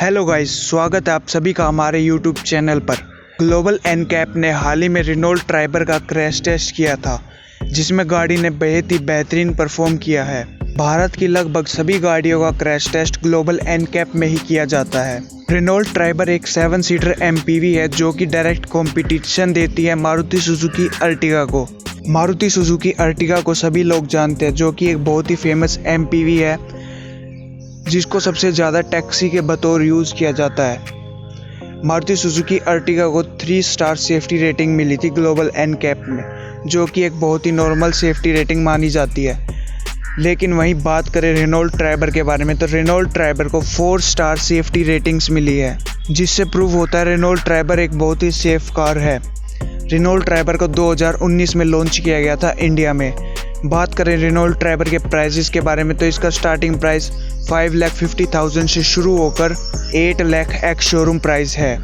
Hello guys, स्वागत है आप सभी का हमारे यूट्यूब चैनल पर। ग्लोबल एनकैप ने हाल ही में रेनॉल्ट ट्राइबर का क्रैश टेस्ट किया था, जिसमें गाड़ी ने बेहद ही बेहतरीन परफॉर्म किया है। भारत की लगभग सभी गाड़ियों का क्रैश टेस्ट ग्लोबल एनकैप में ही किया जाता है। रेनॉल्ट ट्राइबर एक 7 सीटर एमपीवी है जो कि डायरेक्ट कंपटीशन देती है मारुति सुजुकी अर्टिगा को। मारुति सुजुकी अर्टिगा को सभी लोग जानते हैं, जो कि एक बहुत ही फेमस एमपीवी है जिसको सबसे ज़्यादा टैक्सी के बतौर यूज़ किया जाता है। मारुति सुजुकी अर्टिगा को 3 स्टार सेफ्टी रेटिंग मिली थी ग्लोबल एनकैप में, जो कि एक बहुत ही नॉर्मल सेफ्टी रेटिंग मानी जाती है। लेकिन वहीं बात करें रेनॉल्ट ट्राइबर के बारे में, तो रेनॉल्ट ट्राइबर को 4 स्टार सेफ्टी रेटिंग्स मिली है, जिससे प्रूव होता है रेनॉल्ट ट्राइबर एक बहुत ही सेफ कार है। रेनॉल्ट ट्राइबर को 2019 में लॉन्च किया गया था इंडिया में। बात करें रेनॉल्ट ट्राइबर के प्राइजेस के बारे में, तो इसका स्टार्टिंग प्राइस 5,50,000 से शुरू होकर 8 लाख एक्स शोरूम प्राइस है।